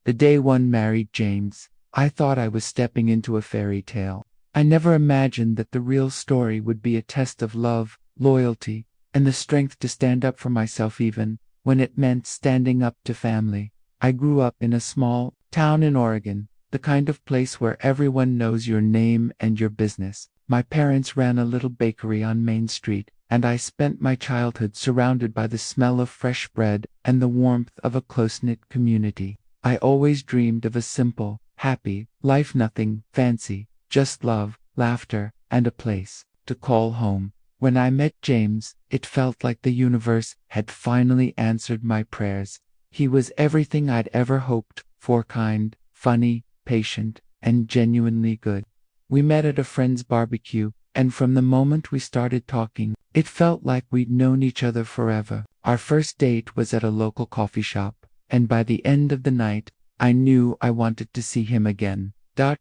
The day one married James, I thought I was stepping into a fairy tale. I never imagined that the real story would be a test of love, loyalty, and the strength to stand up for myself even when it meant standing up to family. I grew up in a small town in Oregon, the kind of place where everyone knows your name and your business. My parents ran a little bakery on Main Street, and I spent my childhood surrounded by the smell of fresh bread and the warmth of a close-knit community. I always dreamed of a simple, happy life, nothing fancy, just love, laughter, and a place to call home. When I met James, it felt like the universe had finally answered my prayers. He was everything I'd ever hoped for: kind, funny, patient, and genuinely good. We met at a friend's barbecue, and from the moment we started talking, it felt like we'd known each other forever. Our first date was at a local coffee shop, and by the end of the night, I knew I wanted to see him again.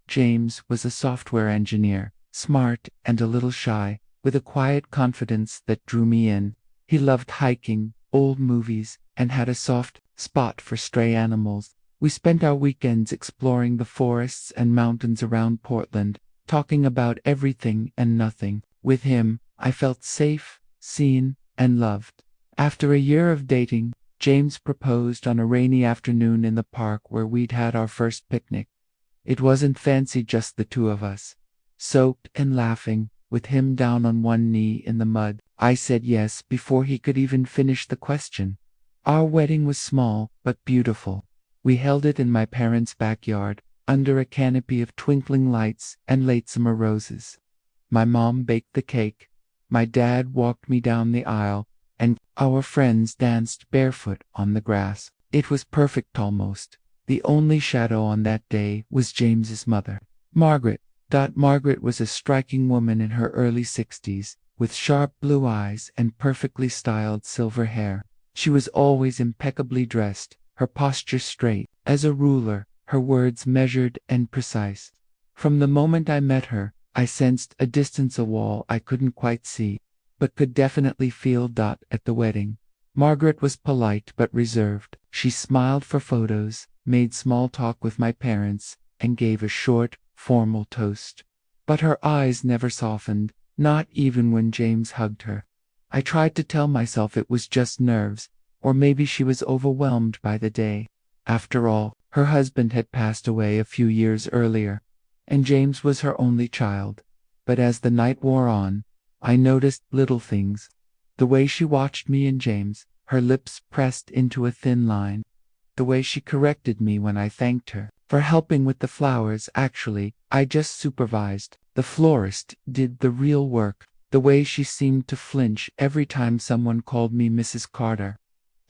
James was a software engineer, smart and a little shy, with a quiet confidence that drew me in. He loved hiking, old movies, and had a soft spot for stray animals. We spent our weekends exploring the forests and mountains around Portland, talking about everything and nothing. With him, I felt safe, seen, and loved. After a year of dating, James proposed on a rainy afternoon in the park where we'd had our first picnic. It wasn't fancy, just the two of us, soaked and laughing, with him down on one knee in the mud. I said yes before he could even finish the question. Our wedding was small but beautiful. We held it in my parents' backyard, under a canopy of twinkling lights and late summer roses. My mom baked the cake, my dad walked me down the aisle, and our friends danced barefoot on the grass. It was perfect almost. The only shadow on that day was James's mother, Margaret. Margaret was a striking woman in her early 60s, with sharp blue eyes and perfectly styled silver hair. She was always impeccably dressed, her posture straight as a ruler, her words measured and precise. From the moment I met her, I sensed a distance, a wall I couldn't quite see, but could definitely feel. At the wedding, Margaret was polite but reserved. She smiled for photos, made small talk with my parents, and gave a short, formal toast. But her eyes never softened, not even when James hugged her. I tried to tell myself it was just nerves, or maybe she was overwhelmed by the day. After all, her husband had passed away a few years earlier, and James was her only child. But as the night wore on, I noticed little things. The way she watched me and James, her lips pressed into a thin line. The way she corrected me when I thanked her for helping with the flowers. Actually, I just supervised. The florist did the real work. The way she seemed to flinch every time someone called me Mrs. Carter.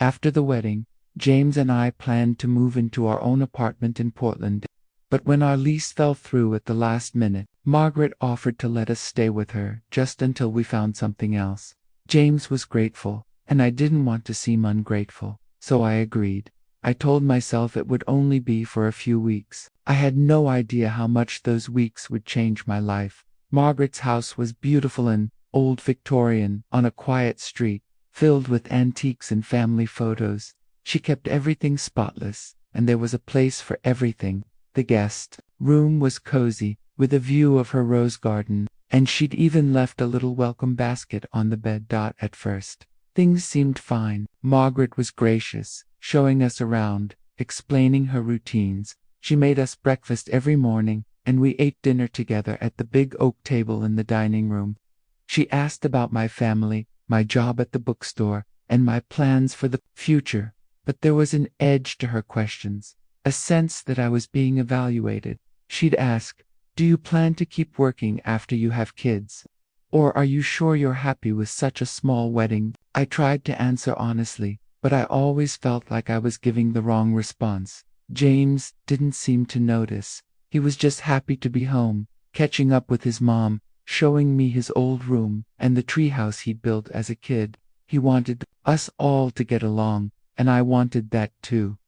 After the wedding, James and I planned to move into our own apartment in Portland. But when our lease fell through at the last minute, Margaret offered to let us stay with her just until we found something else. James was grateful, and I didn't want to seem ungrateful, so I agreed. I told myself it would only be for a few weeks. I had no idea how much those weeks would change my life. Margaret's house was beautiful and old Victorian, on a quiet street, filled with antiques and family photos. She kept everything spotless, and there was a place for everything. The guest room was cozy, with a view of her rose garden, and she'd even left a little welcome basket on the bed. At first, things seemed fine. Margaret was gracious, showing us around, explaining her routines. She made us breakfast every morning, and we ate dinner together at the big oak table in the dining room. She asked about my family, my job at the bookstore, and my plans for the future. But there was an edge to her questions, a sense that I was being evaluated. She'd ask, "Do you plan to keep working after you have kids? Or are you sure you're happy with such a small wedding?" I tried to answer honestly, but I always felt like I was giving the wrong response. James didn't seem to notice. He was just happy to be home, catching up with his mom, showing me his old room and the treehouse he'd built as a kid. He wanted us all to get along, and I wanted that too.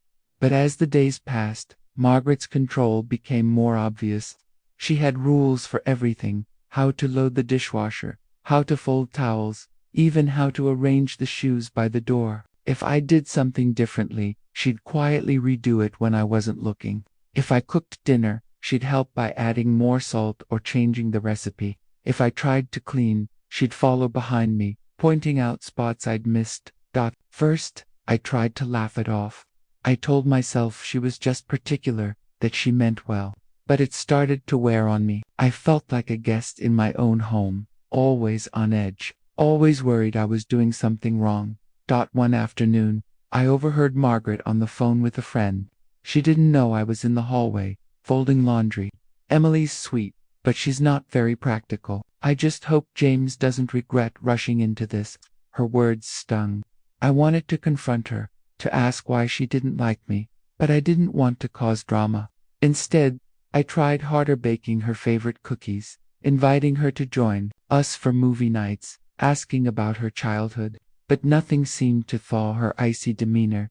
But as the days passed, Margaret's control became more obvious. She had rules for everything: how to load the dishwasher, how to fold towels, even how to arrange the shoes by the door. If I did something differently, she'd quietly redo it when I wasn't looking. If I cooked dinner, she'd help by adding more salt or changing the recipe. If I tried to clean, she'd follow behind me, pointing out spots I'd missed. First, I tried to laugh it off. I told myself she was just particular, that she meant well. But it started to wear on me. I felt like a guest in my own home, always on edge, always worried I was doing something wrong. One afternoon, I overheard Margaret on the phone with a friend. She didn't know I was in the hallway, folding laundry. Emily's sweet, but she's not very practical. I just hope James doesn't regret rushing into this. Her words stung. I wanted to confront her, to ask why she didn't like me, but I didn't want to cause drama. Instead, I tried harder, baking her favorite cookies, inviting her to join us for movie nights, asking about her childhood, but nothing seemed to thaw her icy demeanor.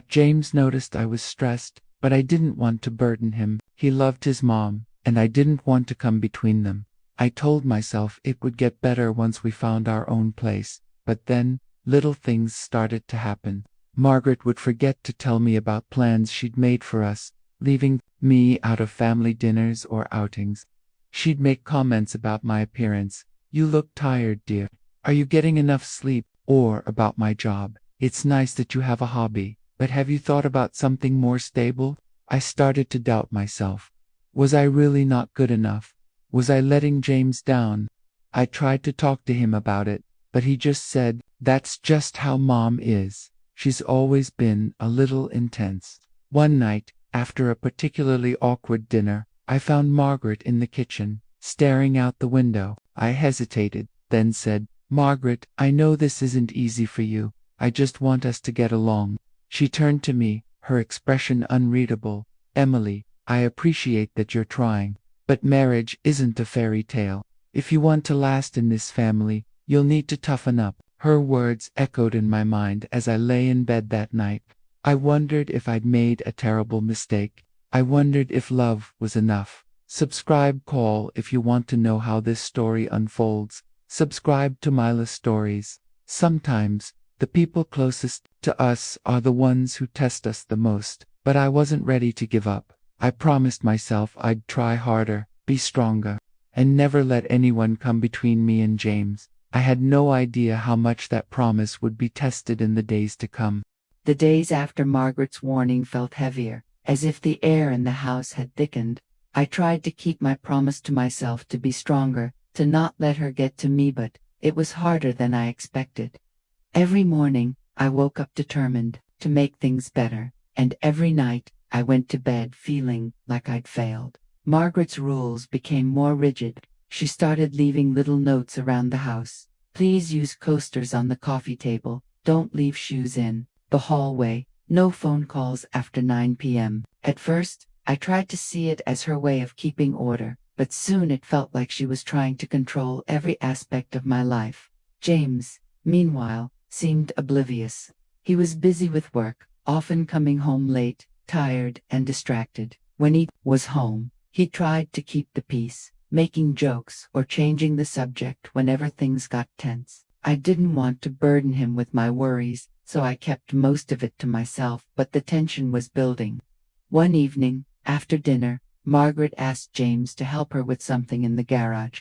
James noticed I was stressed, but I didn't want to burden him. He loved his mom, and I didn't want to come between them. I told myself it would get better once we found our own place, but then, little things started to happen. Margaret would forget to tell me about plans she'd made for us, leaving me out of family dinners or outings. She'd make comments about my appearance. "You look tired, dear. Are you getting enough sleep?" Or about my job. "It's nice that you have a hobby, but have you thought about something more stable?" I started to doubt myself. Was I really not good enough? Was I letting James down? I tried to talk to him about it, but he just said, "That's just how Mom is. She's always been a little intense." One night, after a particularly awkward dinner, I found Margaret in the kitchen, staring out the window. I hesitated, then said, "Margaret, I know this isn't easy for you. I just want us to get along." She turned to me, her expression unreadable. "Emily, I appreciate that you're trying, but marriage isn't a fairy tale. If you want to last in this family, you'll need to toughen up." Her words echoed in my mind as I lay in bed that night. I wondered if I'd made a terrible mistake. I wondered if love was enough. Call if you want to know how this story unfolds. Subscribe to Myla Stories. Sometimes, the people closest to us are the ones who test us the most. But I wasn't ready to give up. I promised myself I'd try harder, be stronger, and never let anyone come between me and James. I had no idea how much that promise would be tested in the days to come. The days after Margaret's warning felt heavier, as if the air in the house had thickened. I tried to keep my promise to myself to be stronger, to not let her get to me, but it was harder than I expected. Every morning, I woke up determined to make things better, and every night, I went to bed feeling like I'd failed. Margaret's rules became more rigid. She started leaving little notes around the house. "Please use coasters on the coffee table. Don't leave shoes in the hallway. No phone calls after 9 p.m. At first, I tried to see it as her way of keeping order, but soon it felt like she was trying to control every aspect of my life. James, meanwhile, seemed oblivious. He was busy with work, often coming home late, tired and distracted. When he was home, he tried to keep the peace, making jokes or changing the subject whenever things got tense. I didn't want to burden him with my worries, so I kept most of it to myself, but the tension was building. One evening, after dinner, Margaret asked James to help her with something in the garage.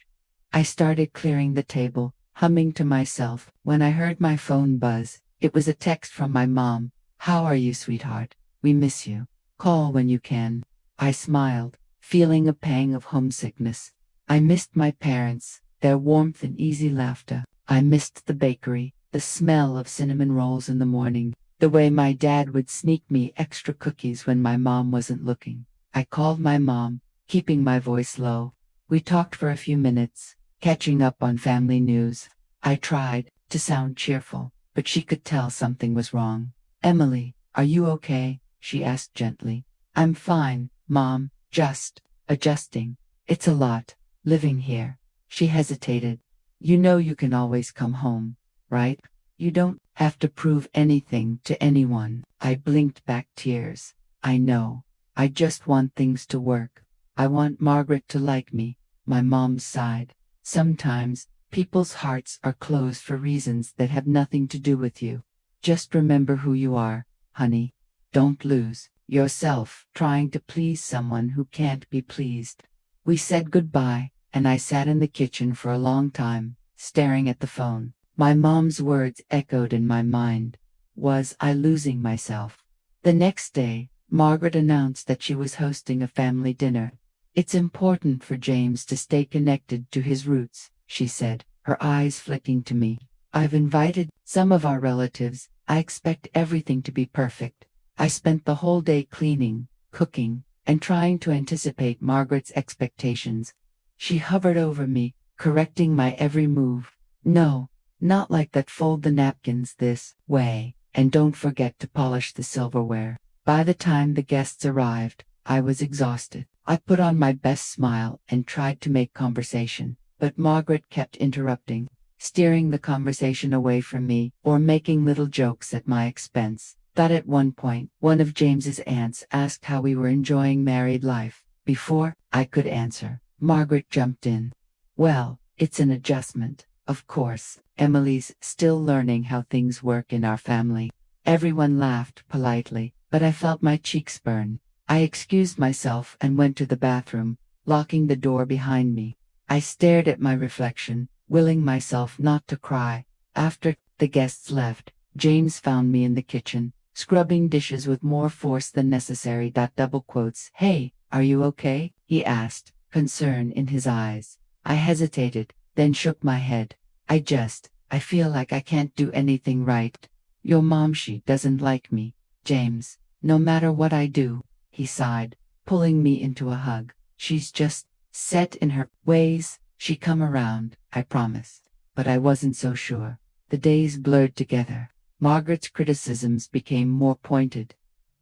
I started clearing the table, humming to myself, when I heard my phone buzz. It was a text from my mom. "How are you, sweetheart? We miss you. Call when you can." I smiled, feeling a pang of homesickness. I missed my parents, their warmth and easy laughter. I missed the bakery, the smell of cinnamon rolls in the morning, the way my dad would sneak me extra cookies when my mom wasn't looking. I called my mom, keeping my voice low. We talked for a few minutes, catching up on family news. I tried to sound cheerful, but she could tell something was wrong. "Emily, are you okay?" she asked gently. "I'm fine, Mom, just adjusting. It's a lot, living here." She hesitated. "You know you can always come home, right? You don't have to prove anything to anyone." I blinked back tears. "I know. I just want things to work. I want Margaret to like me." My mom sighed. "Sometimes, people's hearts are closed for reasons that have nothing to do with you. Just remember who you are, honey." Don't lose yourself trying to please someone who can't be pleased. We said goodbye, and I sat in the kitchen for a long time, staring at the phone. My mom's words echoed in my mind. Was I losing myself? The next day, Margaret announced that she was hosting a family dinner. It's important for James to stay connected to his roots, she said, her eyes flicking to me. I've invited some of our relatives. I expect everything to be perfect. I spent the whole day cleaning, cooking, and trying to anticipate Margaret's expectations. She hovered over me, correcting my every move. No, not like that. Fold the napkins this way, and don't forget to polish the silverware. By the time the guests arrived, I was exhausted. I put on my best smile and tried to make conversation, but Margaret kept interrupting, steering the conversation away from me or making little jokes at my expense. That at one point, one of James's aunts asked how we were enjoying married life. Before I could answer, Margaret jumped in. Well, it's an adjustment, of course. Emily's still learning how things work in our family. Everyone laughed politely, but I felt my cheeks burn. I excused myself and went to the bathroom, locking the door behind me. I stared at my reflection, willing myself not to cry. After the guests left, James found me in the kitchen, scrubbing dishes with more force than necessary. Double quotes. Hey, are you okay? He asked, concern in his eyes. I hesitated, then shook my head. I feel like I can't do anything right. Your mom, she doesn't like me, James. No matter what I do, he sighed, pulling me into a hug. She's just set in her ways. She come around, I promised. But I wasn't so sure. The days blurred together. Margaret's criticisms became more pointed.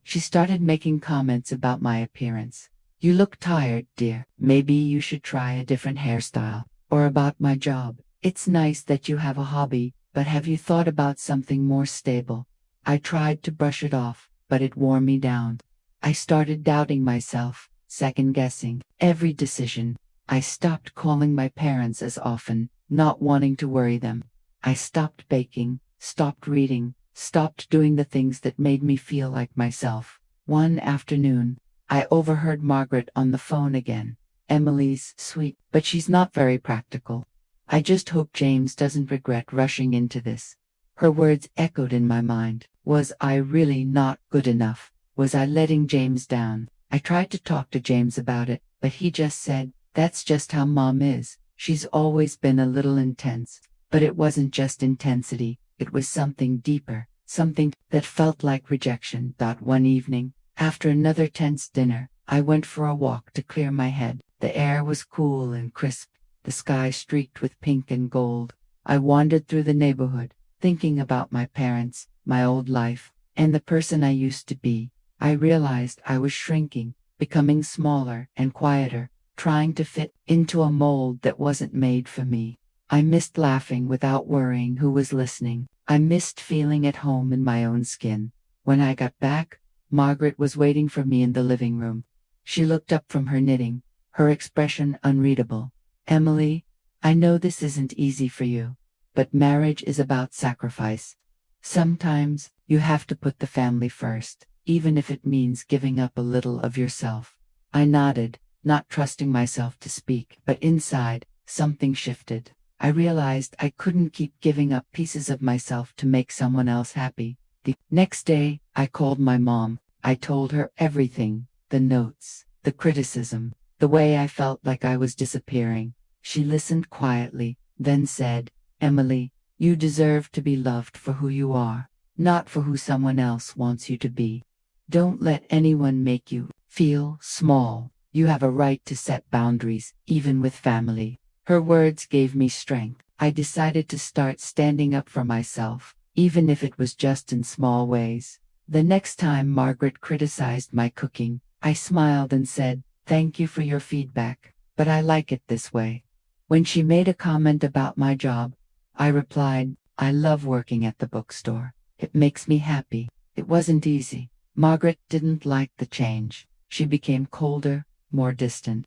She started making comments about my appearance. You look tired, dear. Maybe you should try a different hairstyle. Or about my job. It's nice that you have a hobby, but have you thought about something more stable? I tried to brush it off, but it wore me down. I started doubting myself, second-guessing every decision. I stopped calling my parents as often, not wanting to worry them. I stopped baking, stopped reading, stopped doing the things that made me feel like myself. One afternoon, I overheard Margaret on the phone again. Emily's sweet, but she's not very practical. I just hope James doesn't regret rushing into this. Her words echoed in my mind. Was I really not good enough? Was I letting James down? I tried to talk to James about it, but he just said, that's just how Mom is. She's always been a little intense. But it wasn't just intensity, it was something deeper, something that felt like rejection. One evening, after another tense dinner, I went for a walk to clear my head. The air was cool and crisp, the sky streaked with pink and gold. I wandered through the neighborhood, thinking about my parents, my old life, and the person I used to be. I realized I was shrinking, becoming smaller and quieter, trying to fit into a mold that wasn't made for me. I missed laughing without worrying who was listening. I missed feeling at home in my own skin. When I got back, Margaret was waiting for me in the living room. She looked up from her knitting, her expression unreadable. Emily, I know this isn't easy for you, but marriage is about sacrifice. Sometimes, you have to put the family first, even if it means giving up a little of yourself. I nodded, not trusting myself to speak, but inside, something shifted. I realized I couldn't keep giving up pieces of myself to make someone else happy. The next day, I called my mom. I told her everything, the notes, the criticism, the way I felt like I was disappearing. She listened quietly, then said, Emily, you deserve to be loved for who you are, not for who someone else wants you to be. Don't let anyone make you feel small. You have a right to set boundaries, even with family. Her words gave me strength. I decided to start standing up for myself, even if it was just in small ways. The next time Margaret criticized my cooking, I smiled and said, thank you for your feedback, but I like it this way. When she made a comment about my job, I replied, I love working at the bookstore. It makes me happy. It wasn't easy. Margaret didn't like the change. She became colder, more distant.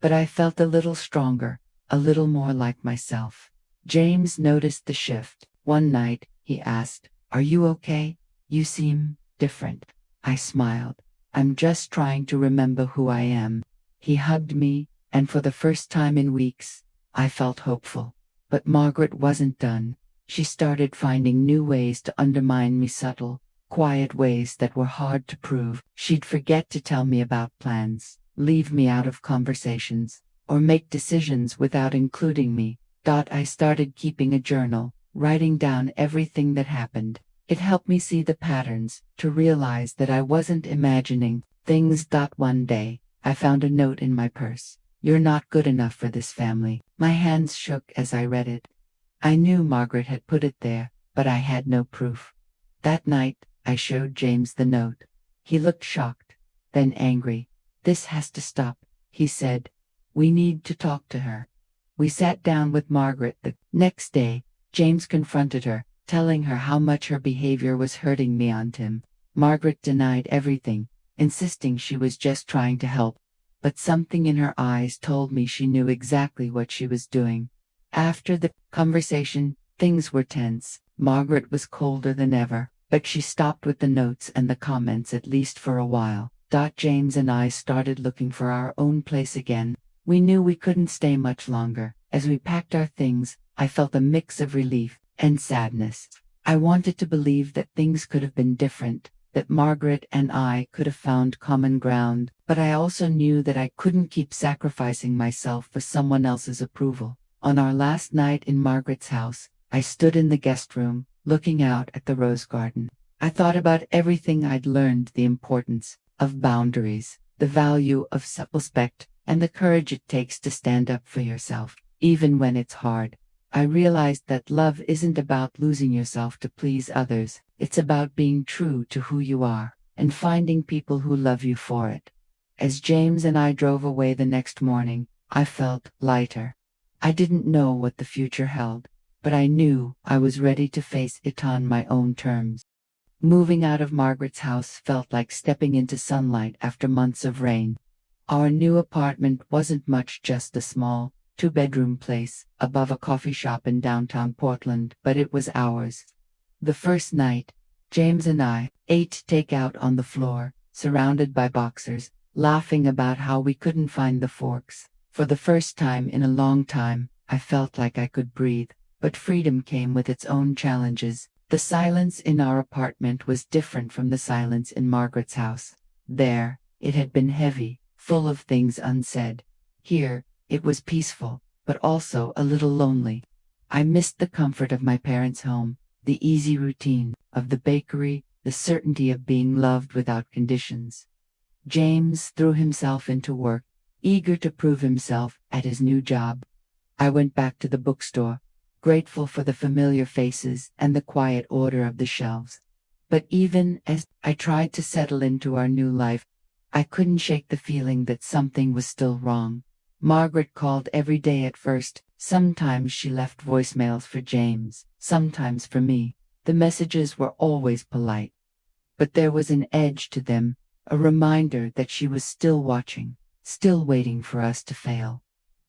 But I felt a little stronger, a little more like myself. James noticed the shift. One night, he asked, are you okay? You seem different. I smiled. I'm just trying to remember who I am. He hugged me, and for the first time in weeks, I felt hopeful. But Margaret wasn't done. She started finding new ways to undermine me, subtle, quiet ways that were hard to prove. She'd forget to tell me about plans, leave me out of conversations, or make decisions without including me. I started keeping a journal, writing down everything that happened. It helped me see the patterns, to realize that I wasn't imagining things. One day, I found a note in my purse. "You're not good enough for this family." My hands shook as I read it. I knew Margaret had put it there, but I had no proof. That night, I showed James the note. He looked shocked, then angry. "This has to stop," he said. "We need to talk to her." We sat down with Margaret. The next day, James confronted her, telling her how much her behavior was hurting me and him. Margaret denied everything, insisting she was just trying to help. But something in her eyes told me she knew exactly what she was doing. After the conversation, things were tense. Margaret was colder than ever, but she stopped with the notes and the comments, at least for a while. James and I started looking for our own place again. We knew we couldn't stay much longer. As we packed our things, I felt a mix of relief and sadness. I wanted to believe that things could have been different, that Margaret and I could have found common ground, but I also knew that I couldn't keep sacrificing myself for someone else's approval. On our last night in Margaret's house, I stood in the guest room, looking out at the rose garden. I thought about everything I'd learned, the importance of boundaries, the value of self-respect, and the courage it takes to stand up for yourself, even when it's hard. I realized that love isn't about losing yourself to please others. It's about being true to who you are, and finding people who love you for it. As James and I drove away the next morning, I felt lighter. I didn't know what the future held, but I knew I was ready to face it on my own terms. Moving out of Margaret's house felt like stepping into sunlight after months of rain. Our new apartment wasn't much, just a small, two-bedroom place above a coffee shop in downtown Portland, but it was ours. The first night, James and I ate takeout on the floor, surrounded by boxers, laughing about how we couldn't find the forks. For the first time in a long time, I felt like I could breathe, but freedom came with its own challenges. The silence in our apartment was different from the silence in Margaret's house. There, it had been heavy, full of things unsaid. Here, it was peaceful, but also a little lonely. I missed the comfort of my parents' home, the easy routine of the bakery, the certainty of being loved without conditions. James threw himself into work, eager to prove himself at his new job. I went back to the bookstore, grateful for the familiar faces and the quiet order of the shelves. But even as I tried to settle into our new life, I couldn't shake the feeling that something was still wrong. Margaret called every day at first. Sometimes she left voicemails for James, sometimes for me. The messages were always polite, but there was an edge to them, a reminder that she was still watching, still waiting for us to fail.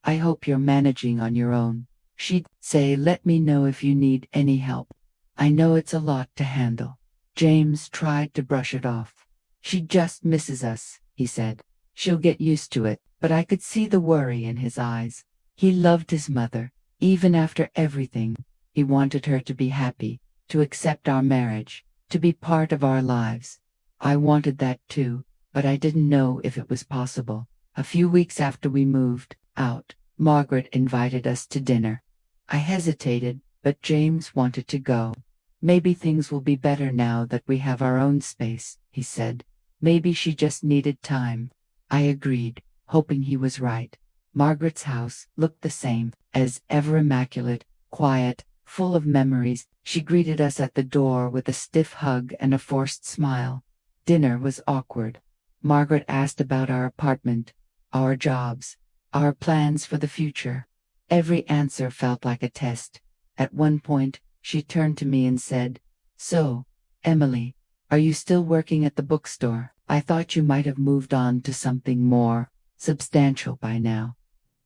"I hope you're managing on your own," she'd say. "Let me know if you need any help. I know it's a lot to handle." James tried to brush it off. "She just misses us," he said. "She'll get used to it." But I could see the worry in his eyes. He loved his mother, even after everything. He wanted her to be happy, to accept our marriage, to be part of our lives. I wanted that too, but I didn't know if it was possible. A few weeks after we moved out, Margaret invited us to dinner. I hesitated, but James wanted to go. "Maybe things will be better now that we have our own space," he said. Maybe she just needed time. I agreed, hoping he was right. Margaret's house looked the same as ever, immaculate, quiet, full of memories. She greeted us at the door with a stiff hug and a forced smile. Dinner was awkward. Margaret asked about our apartment, our jobs, our plans for the future. Every answer felt like a test. At one point, she turned to me and said, "So, Emily, are you still working at the bookstore? I thought you might have moved on to something more substantial by now."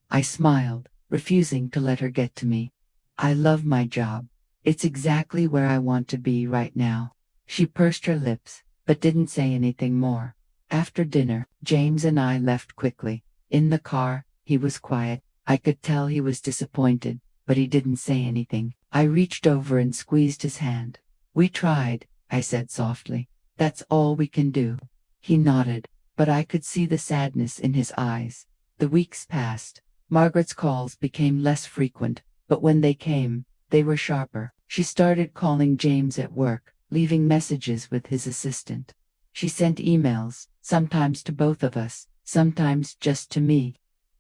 I smiled, refusing to let her get to me. "I love my job. It's exactly where I want to be right now." She pursed her lips, but didn't say anything more. After dinner, James and I left quickly. In the car, he was quiet. I could tell he was disappointed, but he didn't say anything. I reached over and squeezed his hand. "We tried," I said softly. "That's all we can do." He nodded, but I could see the sadness in his eyes. The weeks passed. Margaret's calls became less frequent, but when they came, they were sharper. She started calling James at work, leaving messages with his assistant. She sent emails, sometimes to both of us, sometimes just to me.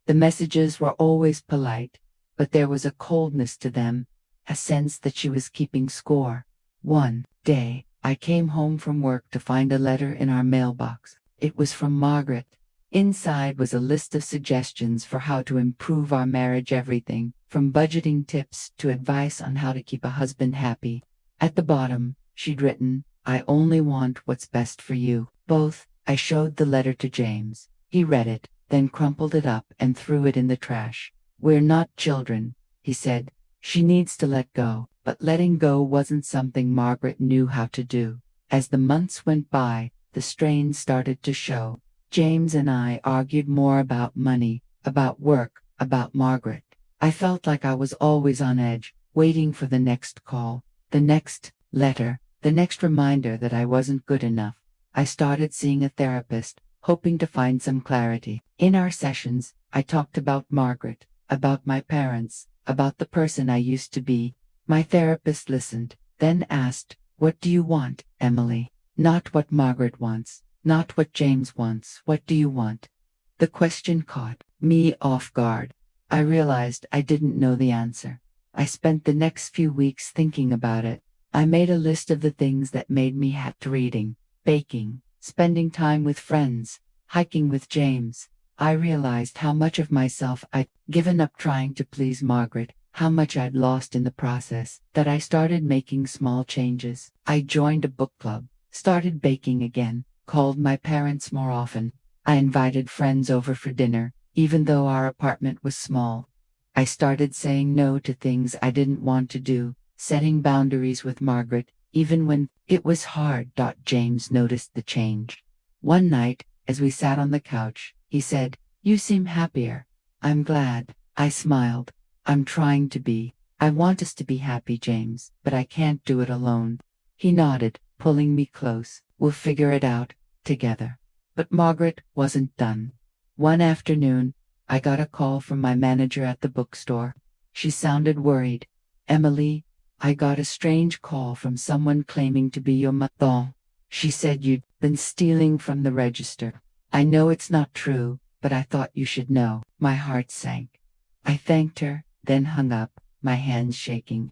The messages were always polite, but there was a coldness to them, a sense that she was keeping score. One day, I came home from work to find a letter in our mailbox. It was from Margaret. Inside was a list of suggestions for how to improve our marriage, everything from budgeting tips to advice on how to keep a husband happy. At the bottom, she'd written, "I only want what's best for you both." I showed the letter to James. He read it, then crumpled it up and threw it in the trash. "We're not children," he said. "She needs to let go." But letting go wasn't something Margaret knew how to do. As the months went by, the strain started to show. James and I argued more about money, about work, about Margaret. I felt like I was always on edge, waiting for the next call, the next letter, the next reminder that I wasn't good enough. I started seeing a therapist, hoping to find some clarity. In our sessions, I talked about Margaret, about my parents, about the person I used to be. My therapist listened, then asked, "What do you want, Emily? Not what Margaret wants, not what James wants. What do you want?" The question caught me off guard. I realized I didn't know the answer. I spent the next few weeks thinking about it. I made a list of the things that made me happy: reading, baking, spending time with friends, hiking with James. I realized how much of myself I'd given up trying to please Margaret, how much I'd lost in the process, that I started making small changes. I joined a book club, started baking again, called my parents more often. I invited friends over for dinner, even though our apartment was small. I started saying no to things I didn't want to do, setting boundaries with Margaret, even when it was hard. James noticed the change. One night, as we sat on the couch, he said, "You seem happier." "I'm glad." I smiled. "I'm trying to be. I want us to be happy, James, but I can't do it alone." He nodded, pulling me close. "We'll figure it out, together." But Margaret wasn't done. One afternoon, I got a call from my manager at the bookstore. She sounded worried. "Emily, I got a strange call from someone claiming to be your mother. She said you'd been stealing from the register." "I know it's not true, but I thought you should know." My heart sank. I thanked her, then hung up, my hands shaking.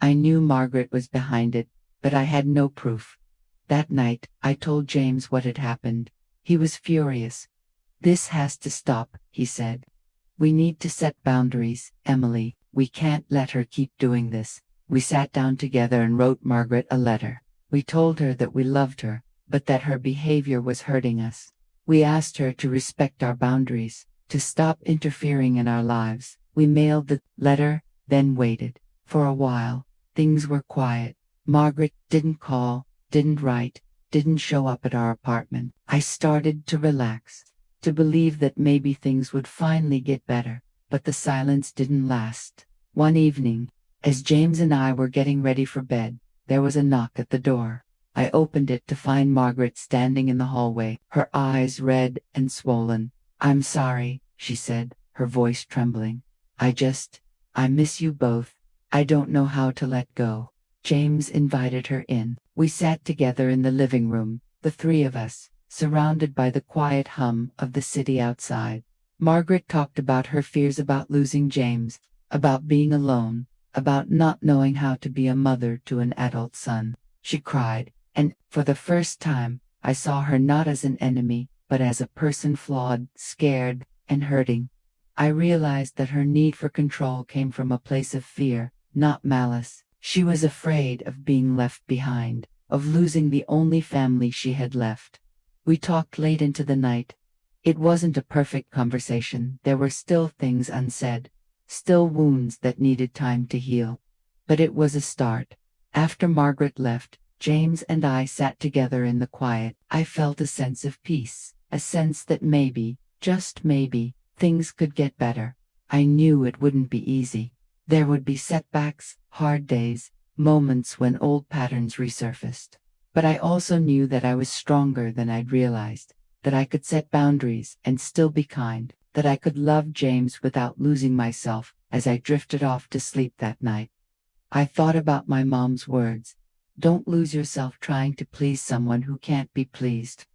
I knew Margaret was behind it, but I had no proof. That night, I told James what had happened. He was furious. "This has to stop," he said. "We need to set boundaries, Emily. We can't let her keep doing this." We sat down together and wrote Margaret a letter. We told her that we loved her, but that her behavior was hurting us. We asked her to respect our boundaries, to stop interfering in our lives. We mailed the letter, then waited. For a while, things were quiet. Margaret didn't call, didn't write, didn't show up at our apartment. I started to relax, to believe that maybe things would finally get better, but the silence didn't last. One evening, as James and I were getting ready for bed, there was a knock at the door. I opened it to find Margaret standing in the hallway, her eyes red and swollen. "I'm sorry," she said, her voice trembling. I miss you both. I don't know how to let go." James invited her in. We sat together in the living room, the three of us, surrounded by the quiet hum of the city outside. Margaret talked about her fears about losing James, about being alone, about not knowing how to be a mother to an adult son. She cried, and for the first time, I saw her not as an enemy, but as a person flawed, scared, and hurting. I realized that her need for control came from a place of fear, not malice. She was afraid of being left behind, of losing the only family she had left. We talked late into the night. It wasn't a perfect conversation. There were still things unsaid, still wounds that needed time to heal. But it was a start. After Margaret left, James and I sat together in the quiet. I felt a sense of peace, a sense that maybe, just maybe, things could get better. I knew it wouldn't be easy. There would be setbacks, hard days, moments when old patterns resurfaced. But I also knew that I was stronger than I'd realized, that I could set boundaries and still be kind, that I could love James without losing myself. As I drifted off to sleep that night, I thought about my mom's words. Don't lose yourself trying to please someone who can't be pleased.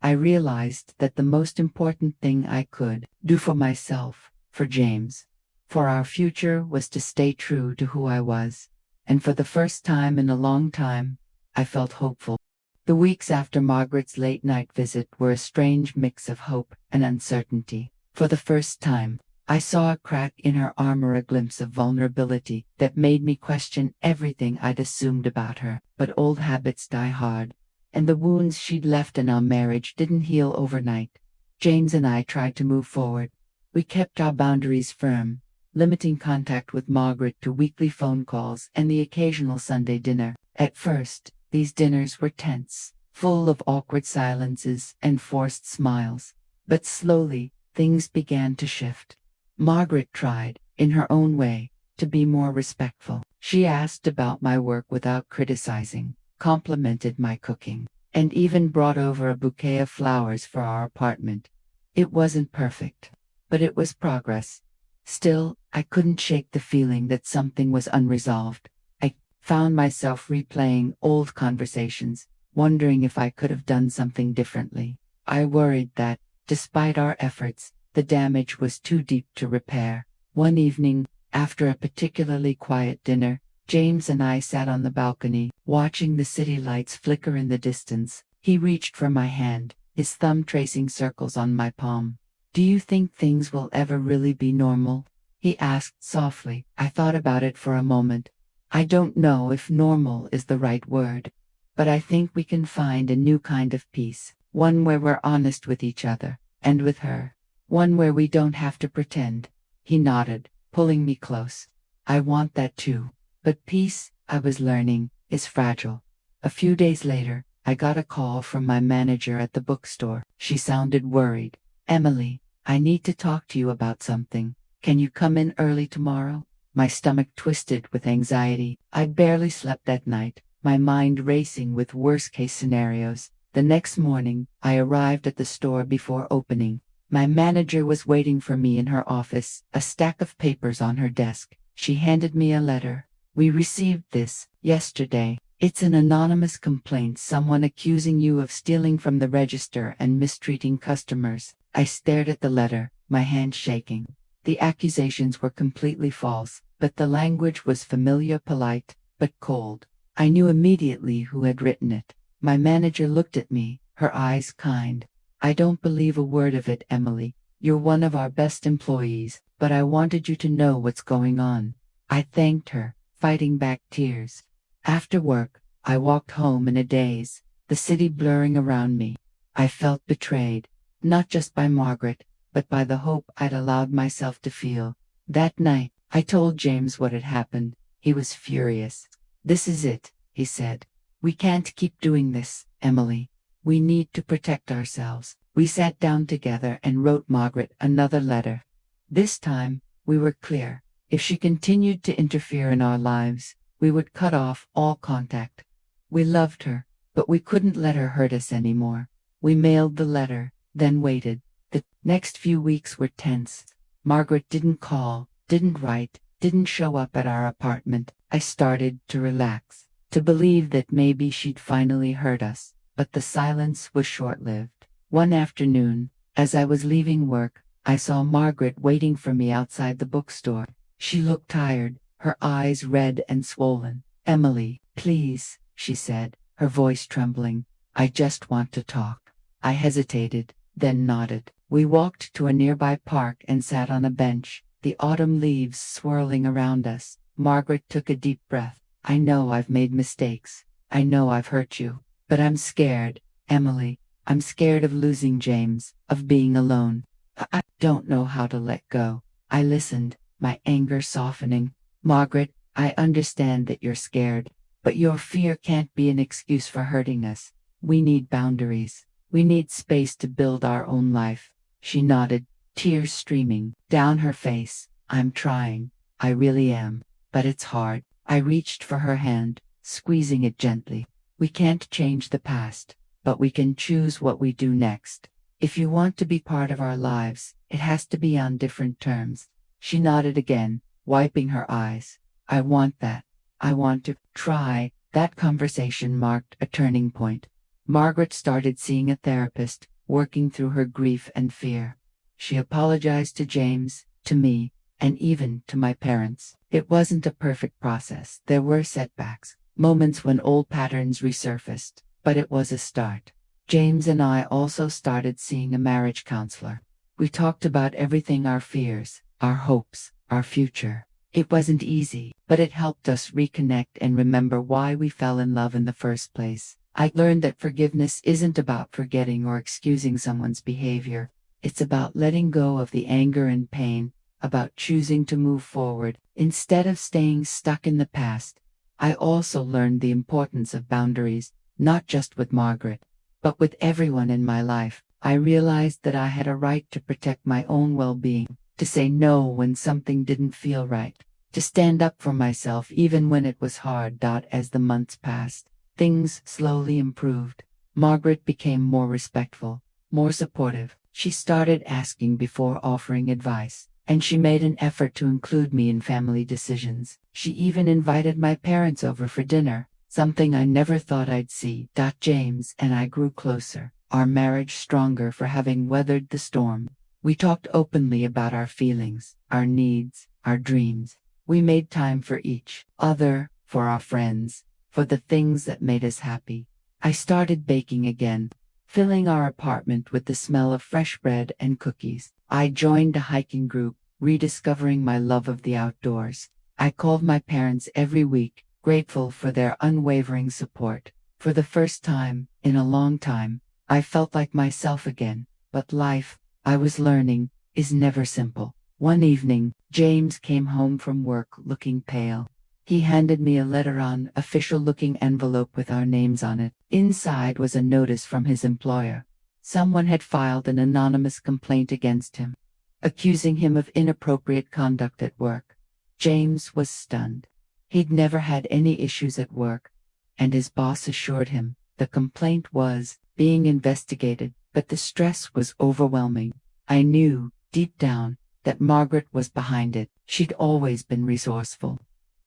I realized that the most important thing I could do for myself, for James, for our future was to stay true to who I was. And for the first time in a long time, I felt hopeful. The weeks after Margaret's late night visit were a strange mix of hope and uncertainty. For the first time, I saw a crack in her armor, a glimpse of vulnerability that made me question everything I'd assumed about her. But old habits die hard, and the wounds she'd left in our marriage didn't heal overnight. James and I tried to move forward. We kept our boundaries firm, limiting contact with Margaret to weekly phone calls and the occasional Sunday dinner. At first, these dinners were tense, full of awkward silences and forced smiles. But slowly, things began to shift. Margaret tried, in her own way, to be more respectful. She asked about my work without criticizing, complimented my cooking, and even brought over a bouquet of flowers for our apartment. It wasn't perfect, but it was progress. Still, I couldn't shake the feeling that something was unresolved. I found myself replaying old conversations, wondering if I could have done something differently. I worried that, despite our efforts, the damage was too deep to repair. One evening, after a particularly quiet dinner, James and I sat on the balcony, watching the city lights flicker in the distance. He reached for my hand, his thumb tracing circles on my palm. "Do you think things will ever really be normal?" he asked softly. I thought about it for a moment. I don't know if normal is the right word, but I think we can find a new kind of peace, one where we're honest with each other, and with her. One where we don't have to pretend. He nodded, pulling me close. I want that too. But peace, I was learning, is fragile. A few days later, I got a call from my manager at the bookstore. She sounded worried. "Emily, I need to talk to you about something. Can you come in early tomorrow?" My stomach twisted with anxiety. I barely slept that night, my mind racing with worst-case scenarios. The next morning, I arrived at the store before opening. My manager was waiting for me in her office, a stack of papers on her desk. She handed me a letter. "We received this yesterday. It's an anonymous complaint, someone accusing you of stealing from the register and mistreating customers." I stared at the letter, my hand shaking. The accusations were completely false, but the language was familiar, polite, but cold. I knew immediately who had written it. My manager looked at me, her eyes kind. "I don't believe a word of it, Emily. You're one of our best employees, but I wanted you to know what's going on." I thanked her, fighting back tears. After work, I walked home in a daze, the city blurring around me. I felt betrayed, not just by Margaret, but by the hope I'd allowed myself to feel. That night, I told James what had happened. He was furious. "This is it," he said. "We can't keep doing this, Emily. We need to protect ourselves." We sat down together and wrote Margaret another letter. This time, we were clear. If she continued to interfere in our lives, we would cut off all contact. We loved her, but we couldn't let her hurt us anymore. We mailed the letter, then waited. The next few weeks were tense. Margaret didn't call, didn't write, didn't show up at our apartment. I started to relax, to believe that maybe she'd finally heard us. But the silence was short-lived. One afternoon, as I was leaving work, I saw Margaret waiting for me outside the bookstore. She looked tired, her eyes red and swollen. "Emily, please," she said, her voice trembling. "I just want to talk." I hesitated, then nodded. We walked to a nearby park and sat on a bench, the autumn leaves swirling around us. Margaret took a deep breath. "I know I've made mistakes. I know I've hurt you. But I'm scared, Emily. I'm scared of losing James, of being alone. I don't know how to let go." I listened, my anger softening. "Margaret, I understand that you're scared, But your fear can't be an excuse for hurting us. We need boundaries. We need space to build our own life. She nodded, tears streaming down her face. I'm trying. I really am. But it's hard. I reached for her hand, squeezing it gently. We can't change the past, but we can choose what we do next. If you want to be part of our lives, it has to be on different terms. She nodded again, wiping her eyes. I want that. I want to try. That conversation marked a turning point. Margaret started seeing a therapist, working through her grief and fear. She apologized to James, to me, and even to my parents. It wasn't a perfect process. There were setbacks, moments when old patterns resurfaced, but it was a start. James and I also started seeing a marriage counselor. We talked about everything: our fears, our hopes, our future. It wasn't easy, but it helped us reconnect and remember why we fell in love in the first place. I learned that forgiveness isn't about forgetting or excusing someone's behavior. It's about letting go of the anger and pain, about choosing to move forward instead of staying stuck in the past. I also learned the importance of boundaries, not just with Margaret, but with everyone in my life. I realized that I had a right to protect my own well-being, to say no when something didn't feel right, to stand up for myself even when it was hard. As the months passed, things slowly improved. Margaret became more respectful, more supportive. She started asking before offering advice, and she made an effort to include me in family decisions. She even invited my parents over for dinner, something I never thought I'd see. James and I grew closer, our marriage stronger for having weathered the storm. We talked openly about our feelings, our needs, our dreams. We made time for each other, for our friends, for the things that made us happy. I started baking again, filling our apartment with the smell of fresh bread and cookies. I joined a hiking group, rediscovering my love of the outdoors. I called my parents every week, grateful for their unwavering support. For the first time in a long time, I felt like myself again. But life, I was learning, is never simple. One evening, James came home from work looking pale. He handed me a letter on official-looking envelope with our names on it. Inside was a notice from his employer. Someone had filed an anonymous complaint against him, accusing him of inappropriate conduct at work. James was stunned. He'd never had any issues at work, and his boss assured him the complaint was being investigated, but the stress was overwhelming. I knew, deep down, that Margaret was behind it. She'd always been resourceful,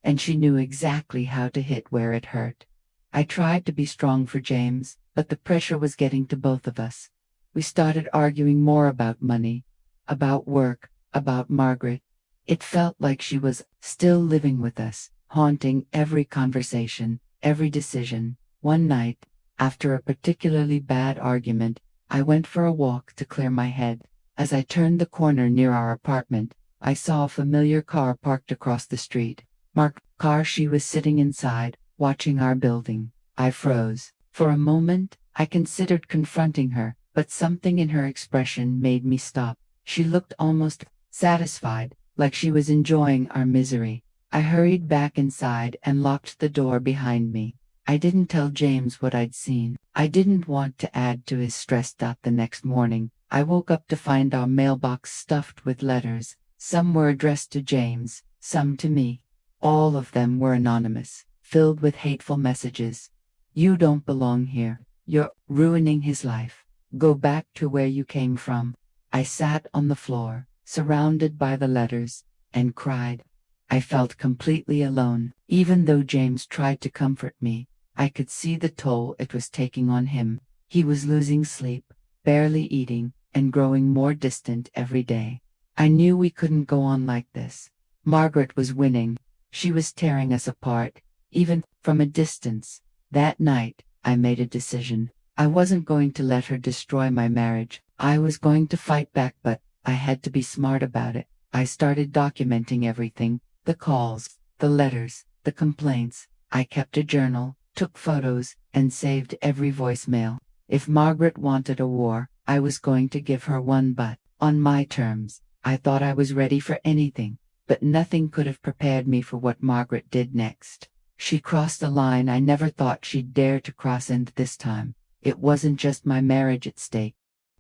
and she knew exactly how to hit where it hurt. I tried to be strong for James, but the pressure was getting to both of us. We started arguing more about money, about work, about Margaret. It felt like she was still living with us, haunting every conversation, every decision. One night, after a particularly bad argument, I went for a walk to clear my head. As I turned the corner near our apartment, I saw a familiar car parked across the street. Marked car. She was sitting inside, watching our building. I froze. For a moment, I considered confronting her, but something in her expression made me stop. She looked almost satisfied, like she was enjoying our misery. I hurried back inside and locked the door behind me. I didn't tell James what I'd seen. I didn't want to add to his stress. The next morning, I woke up to find our mailbox stuffed with letters. Some were addressed to James, some to me. All of them were anonymous, filled with hateful messages. You don't belong here. You're ruining his life. Go back to where you came from. I sat on the floor, surrounded by the letters, and cried. I felt completely alone. Even though James tried to comfort me, I could see the toll it was taking on him. He was losing sleep, barely eating, and growing more distant every day. I knew we couldn't go on like this. Margaret was winning. She was tearing us apart, even from a distance. That night, I made a decision. I wasn't going to let her destroy my marriage. I was going to fight back, but I had to be smart about it. I started documenting everything: the calls, the letters, the complaints. I kept a journal, took photos, and saved every voicemail. If Margaret wanted a war, I was going to give her one, but on my terms. I thought I was ready for anything, but nothing could have prepared me for what Margaret did next. She crossed a line I never thought she'd dare to cross, and this time, it wasn't just my marriage at stake.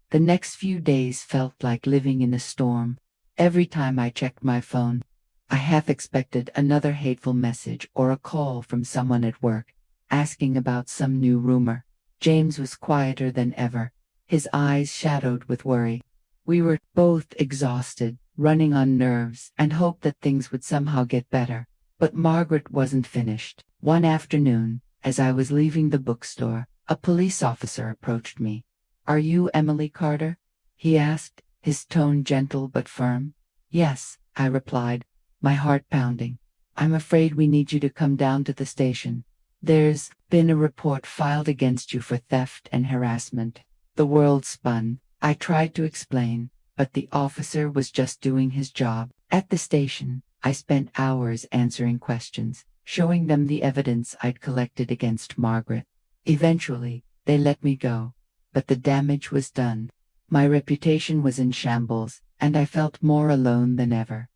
The next few days felt like living in a storm. Every time I checked my phone, I half expected another hateful message or a call from someone at work, asking about some new rumor. James was quieter than ever, his eyes shadowed with worry. We were both exhausted, running on nerves, and hoped that things would somehow get better. But Margaret wasn't finished. One afternoon, as I was leaving the bookstore, a police officer approached me. "Are you Emily Carter?" he asked, his tone gentle but firm. "Yes," I replied, my heart pounding. "I'm afraid we need you to come down to the station. There's been a report filed against you for theft and harassment." The world spun. I tried to explain, but the officer was just doing his job. At the station, I spent hours answering questions, showing them the evidence I'd collected against Margaret. Eventually, they let me go, but the damage was done. My reputation was in shambles, and I felt more alone than ever.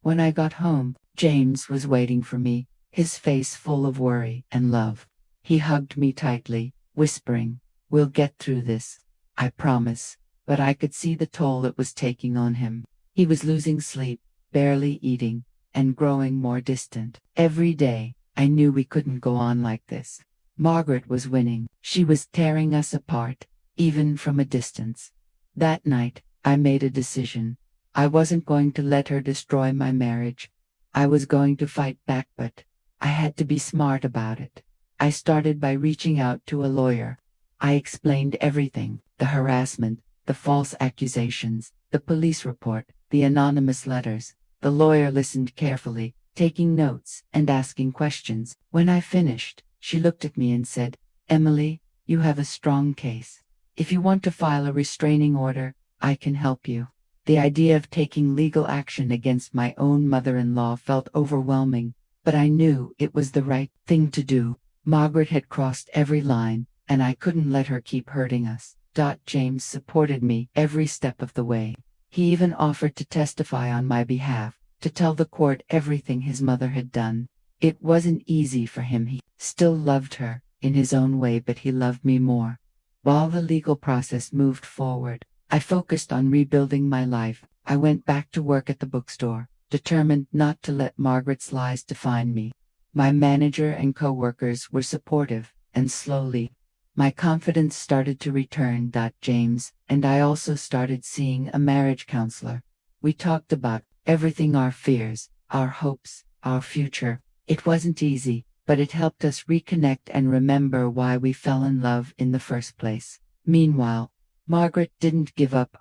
When I got home, James was waiting for me, his face full of worry and love. He hugged me tightly, whispering, "We'll get through this, I promise." But I could see the toll it was taking on him. He was losing sleep, barely eating, and growing more distant. Every day, I knew we couldn't go on like this. Margaret was winning. She was tearing us apart, even from a distance. That night, I made a decision. I wasn't going to let her destroy my marriage. I was going to fight back, but I had to be smart about it. I started by reaching out to a lawyer. I explained everything: the harassment, the false accusations, the police report, the anonymous letters. The lawyer listened carefully, taking notes and asking questions. When I finished, she looked at me and said, "Emily, you have a strong case. If you want to file a restraining order, I can help you." The idea of taking legal action against my own mother-in-law felt overwhelming, but I knew it was the right thing to do. Margaret had crossed every line, and I couldn't let her keep hurting us. James supported me every step of the way. He even offered to testify on my behalf, to tell the court everything his mother had done. It wasn't easy for him. He still loved her, in his own way, but he loved me more. While the legal process moved forward, I focused on rebuilding my life. I went back to work at the bookstore, determined not to let Margaret's lies define me. My manager and co-workers were supportive, and slowly, my confidence started to return. James and I also started seeing a marriage counselor. We talked about everything: our fears, our hopes, our future. It wasn't easy, but it helped us reconnect and remember why we fell in love in the first place. Meanwhile, Margaret didn't give up.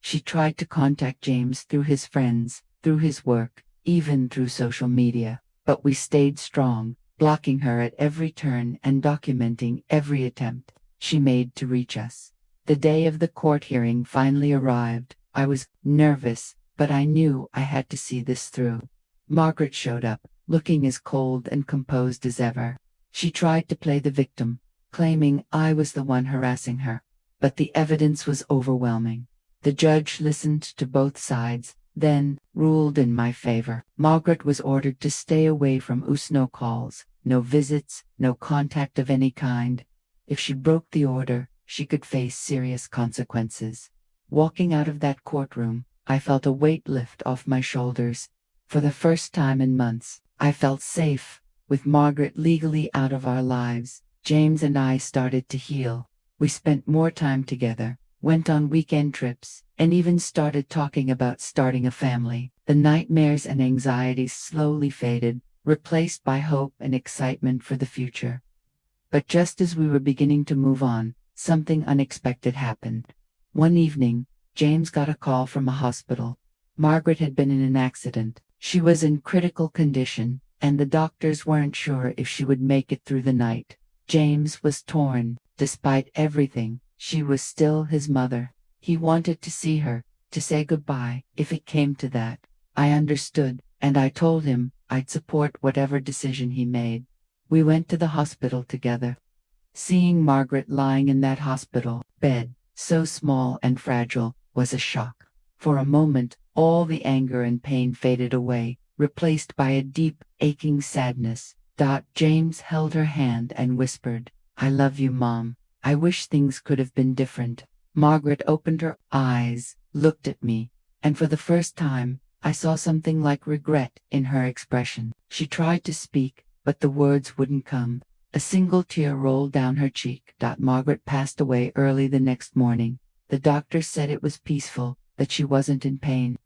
She tried to contact James through his friends, through his work, even through social media. But we stayed strong, blocking her at every turn and documenting every attempt she made to reach us. The day of the court hearing finally arrived. I was nervous, but I knew I had to see this through. Margaret showed up, looking as cold and composed as ever. She tried to play the victim, claiming I was the one harassing her. But the evidence was overwhelming. The judge listened to both sides, then ruled in my favor. Margaret was ordered to stay away from us. No calls, no visits, no contact of any kind. If she broke the order, she could face serious consequences. Walking out of that courtroom, I felt a weight lift off my shoulders. For the first time in months, I felt safe. With Margaret legally out of our lives, James and I started to heal. We spent more time together, went on weekend trips, and even started talking about starting a family. The nightmares and anxieties slowly faded, replaced by hope and excitement for the future. But just as we were beginning to move on, something unexpected happened. One evening, James got a call from a hospital. Margaret had been in an accident. She was in critical condition, and the doctors weren't sure if she would make it through the night. James was torn. Despite everything, she was still his mother. He wanted to see her, to say goodbye, if it came to that. I understood, and I told him I'd support whatever decision he made. We went to the hospital together. Seeing Margaret lying in that hospital bed, so small and fragile, was a shock. For a moment, all the anger and pain faded away, replaced by a deep, aching sadness. James held her hand and whispered, "I love you, Mom. I wish things could have been different." Margaret opened her eyes, looked at me, and for the first time, I saw something like regret in her expression. She tried to speak, but the words wouldn't come. A single tear rolled down her cheek. Margaret passed away early the next morning. The doctor said it was peaceful, that she wasn't in pain.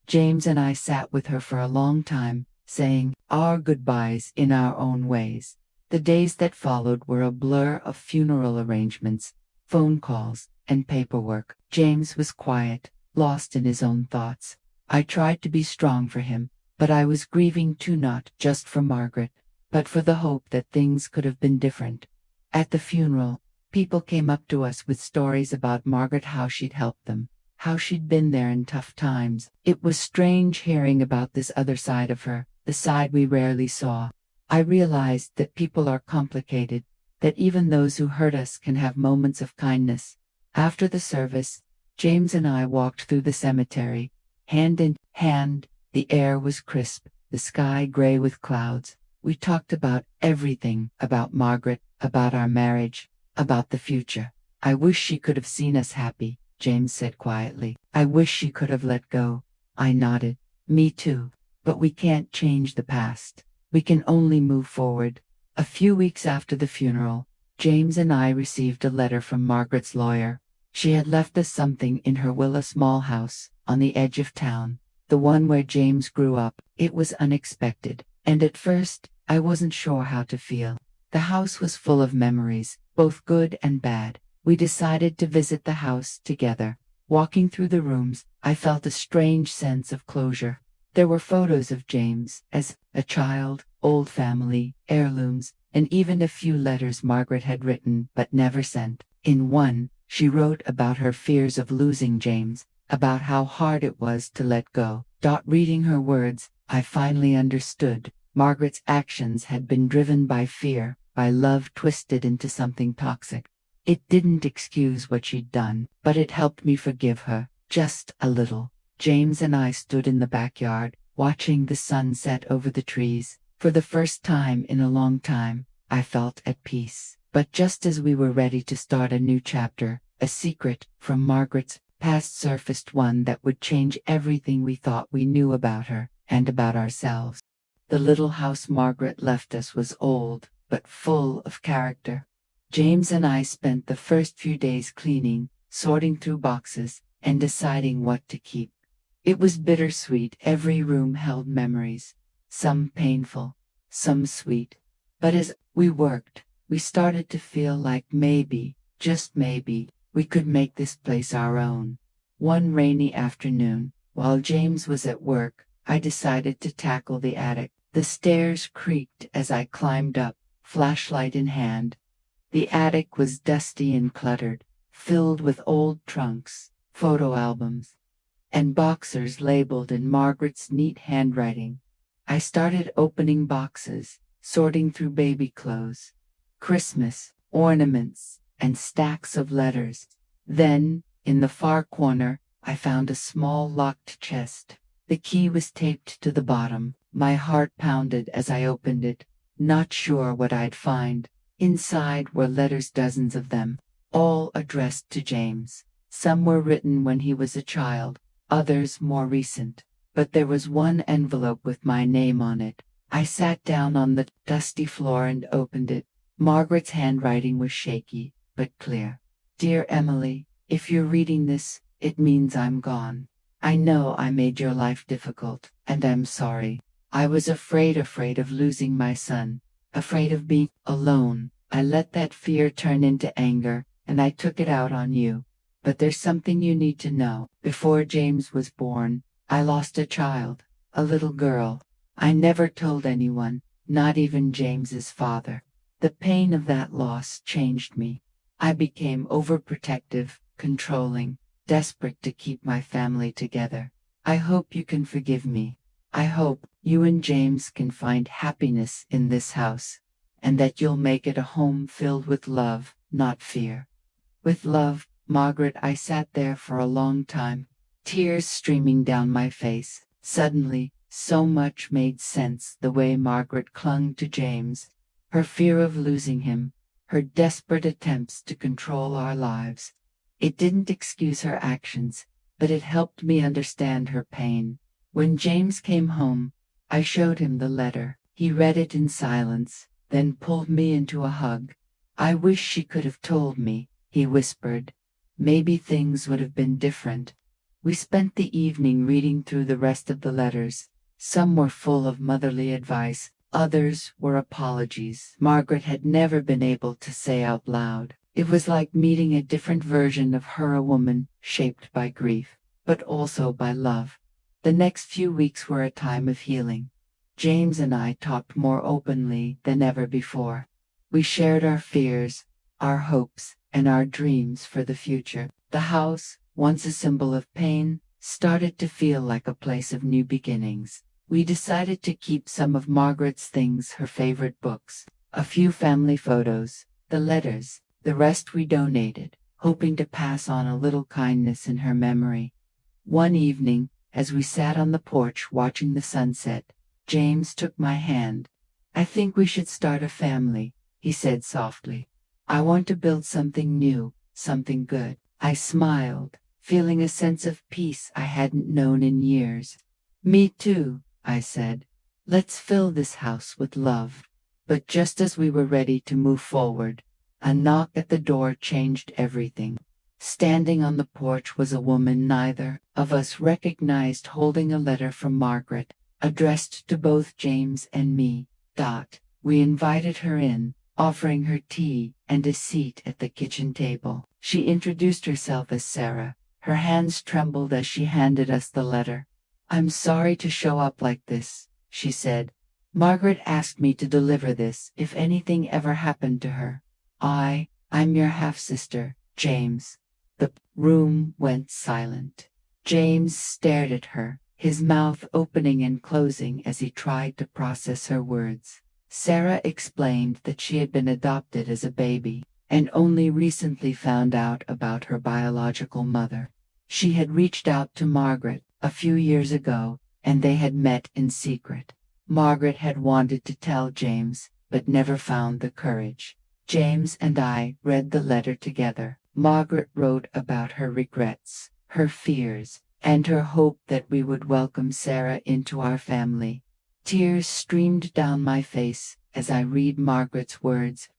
James and I sat with her for a long time, saying our goodbyes in our own ways. The days that followed were a blur of funeral arrangements, phone calls, and paperwork. James was quiet, lost in his own thoughts. I tried to be strong for him, but I was grieving too, not just for Margaret, but for the hope that things could have been different. At the funeral, people came up to us with stories about Margaret, how she'd helped them, how she'd been there in tough times. It was strange hearing about this other side of her, the side we rarely saw. I realized that people are complicated, that even those who hurt us can have moments of kindness. After the service, James and I walked through the cemetery, hand in hand. The air was crisp, the sky gray with clouds. We talked about everything, about Margaret, about our marriage, about the future. "I wish she could have seen us happy," James said quietly. "I wish she could have let go." I nodded. "Me too. But we can't change the past. We can only move forward." A few weeks after the funeral, James and I received a letter from Margaret's lawyer. She had left us something in her will, a small house on the edge of town, the one where James grew up. It was unexpected, and at first, I wasn't sure how to feel. The house was full of memories, both good and bad. We decided to visit the house together. Walking through the rooms, I felt a strange sense of closure. There were photos of James as a child, old family, heirlooms, and even a few letters Margaret had written but never sent. In one, she wrote about her fears of losing James, about how hard it was to let go. Reading her words, I finally understood. Margaret's actions had been driven by fear, by love twisted into something toxic. It didn't excuse what she'd done, but it helped me forgive her, just a little. James and I stood in the backyard, watching the sun set over the trees. For the first time in a long time, I felt at peace. But just as we were ready to start a new chapter, a secret from Margaret's past surfaced, one that would change everything we thought we knew about her and about ourselves. The little house Margaret left us was old, but full of character. James and I spent the first few days cleaning, sorting through boxes, and deciding what to keep. It was bittersweet. Every room held memories, some painful, some sweet. But as we worked, we started to feel like maybe, just maybe, we could make this place our own. One rainy afternoon, while James was at work, I decided to tackle the attic. The stairs creaked as I climbed up, flashlight in hand. The attic was dusty and cluttered, filled with old trunks, photo albums, and boxers labeled in Margaret's neat handwriting. I started opening boxes, sorting through baby clothes, Christmas, ornaments, and stacks of letters. Then, in the far corner, I found a small locked chest. The key was taped to the bottom. My heart pounded as I opened it, not sure what I'd find. Inside were letters, dozens of them, all addressed to James. Some were written when he was a child, others more recent. But there was one envelope with my name on it. I sat down on the dusty floor and opened it. Margaret's handwriting was shaky, but clear. "Dear Emily, if you're reading this, it means I'm gone. I know I made your life difficult, and I'm sorry. I was afraid of losing my son, afraid of being alone. I let that fear turn into anger, and I took it out on you. But there's something you need to know. Before James was born, I lost a child, a little girl. I never told anyone, not even James's father. The pain of that loss changed me. I became overprotective, controlling, desperate to keep my family together. I hope you can forgive me. I hope you and James can find happiness in this house, and that you'll make it a home filled with love, not fear. With love, Margaret." I sat there for a long time, tears streaming down my face. Suddenly, So much made sense: the way Margaret clung to James, her fear of losing him, her desperate attempts to control our lives. It didn't excuse her actions, but it helped me understand her pain. When James came home, I showed him the letter. He read it in silence, then pulled me into a hug. "I wish she could have told me," he whispered. "Maybe things would have been different." We spent the evening reading through the rest of the letters. Some were full of motherly advice, others were apologies Margaret had never been able to say out loud. It was like meeting a different version of her, a woman shaped by grief, but also by love. The next few weeks were a time of healing. James and I talked more openly than ever before. We shared our fears, our hopes, and our dreams for the future. The house, once a symbol of pain, started to feel like a place of new beginnings. We decided to keep some of Margaret's things, her favorite books, a few family photos, the letters. The rest we donated, hoping to pass on a little kindness in her memory. One evening, as we sat on the porch watching the sunset, James took my hand. "I think we should start a family," he said softly. "I want to build something new, something good." I smiled, feeling a sense of peace I hadn't known in years. "Me too," I said. "Let's fill this house with love." But just as we were ready to move forward, a knock at the door changed everything. Standing on the porch was a woman neither of us recognized, holding a letter from Margaret, addressed to both James and me. We invited her in, offering her tea and a seat at the kitchen table. She introduced herself as Sarah. Her hands trembled as she handed us the letter. "I'm sorry to show up like this," she said. "Margaret asked me to deliver this if anything ever happened to her. I'm your half-sister, James." The room went silent. James stared at her, his mouth opening and closing as he tried to process her words. Sarah explained that she had been adopted as a baby, and only recently found out about her biological mother. She had reached out to Margaret a few years ago, and they had met in secret. Margaret had wanted to tell James, but never found the courage. James and I read the letter together. Margaret wrote about her regrets, her fears, and her hope that we would welcome Sarah into our family. Tears streamed down my face as I read Margaret's words.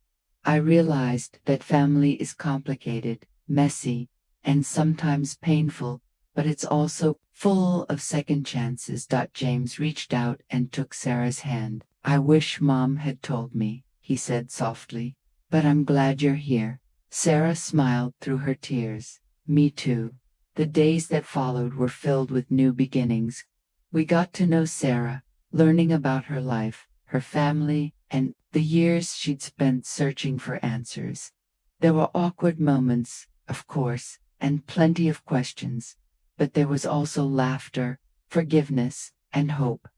I realized that family is complicated, messy, and sometimes painful, but it's also full of second chances. James reached out and took Sarah's hand. "I wish Mom had told me," he said softly. "But I'm glad you're here." Sarah smiled through her tears. "Me too." The days that followed were filled with new beginnings. We got to know Sarah, learning about her life, her family, and the years she'd spent searching for answers. There were awkward moments, of course, and plenty of questions, but there was also laughter, forgiveness, and hope.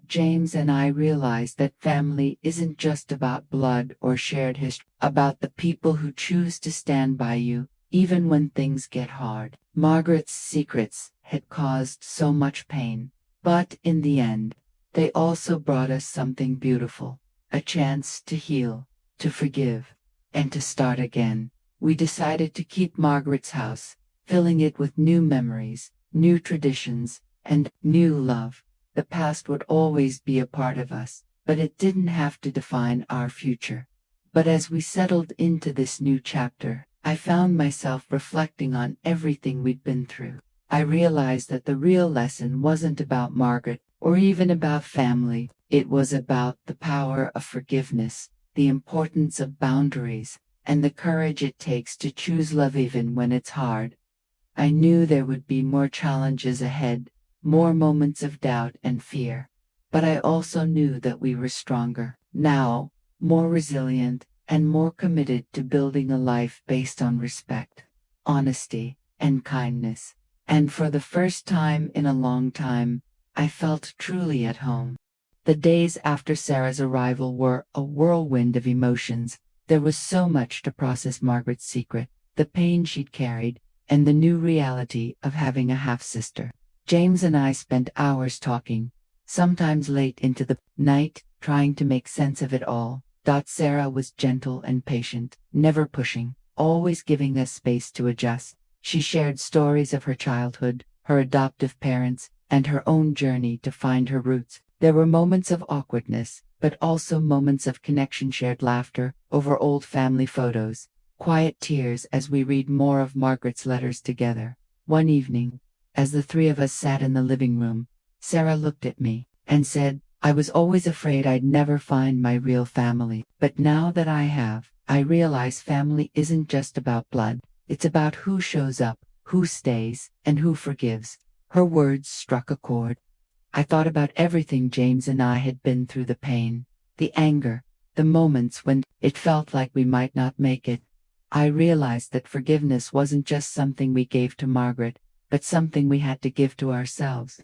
James and I realized that family isn't just about blood or shared history, about the people who choose to stand by you, even when things get hard. Margaret's secrets had caused so much pain, but in the end, they also brought us something beautiful, a chance to heal, to forgive, and to start again. We decided to keep Margaret's house, filling it with new memories, new traditions, and new love. The past would always be a part of us, but it didn't have to define our future. But as we settled into this new chapter, I found myself reflecting on everything we'd been through. I realized that the real lesson wasn't about Margaret or even about family. It was about the power of forgiveness, the importance of boundaries, and the courage it takes to choose love even when it's hard. I knew there would be more challenges ahead, more moments of doubt and fear. But I also knew that we were stronger now, more resilient, and more committed to building a life based on respect, honesty, and kindness. And for the first time in a long time, I felt truly at home. The days after Sarah's arrival were a whirlwind of emotions. There was so much to process: Margaret's secret, the pain she'd carried, and the new reality of having a half-sister. James and I spent hours talking, sometimes late into the night, trying to make sense of it all. Sarah was gentle and patient, never pushing, always giving us space to adjust. She shared stories of her childhood, her adoptive parents, and her own journey to find her roots. There were moments of awkwardness, but also moments of connection, shared laughter over old family photos, quiet tears as we read more of Margaret's letters together. One evening, as the three of us sat in the living room, Sarah looked at me and said, "I was always afraid I'd never find my real family, but now that I have, I realize family isn't just about blood. It's about who shows up, who stays, and who forgives." Her words struck a chord. I thought about everything James and I had been through, the pain, the anger, the moments when it felt like we might not make it. I realized that forgiveness wasn't just something we gave to Margaret, but something we had to give to ourselves.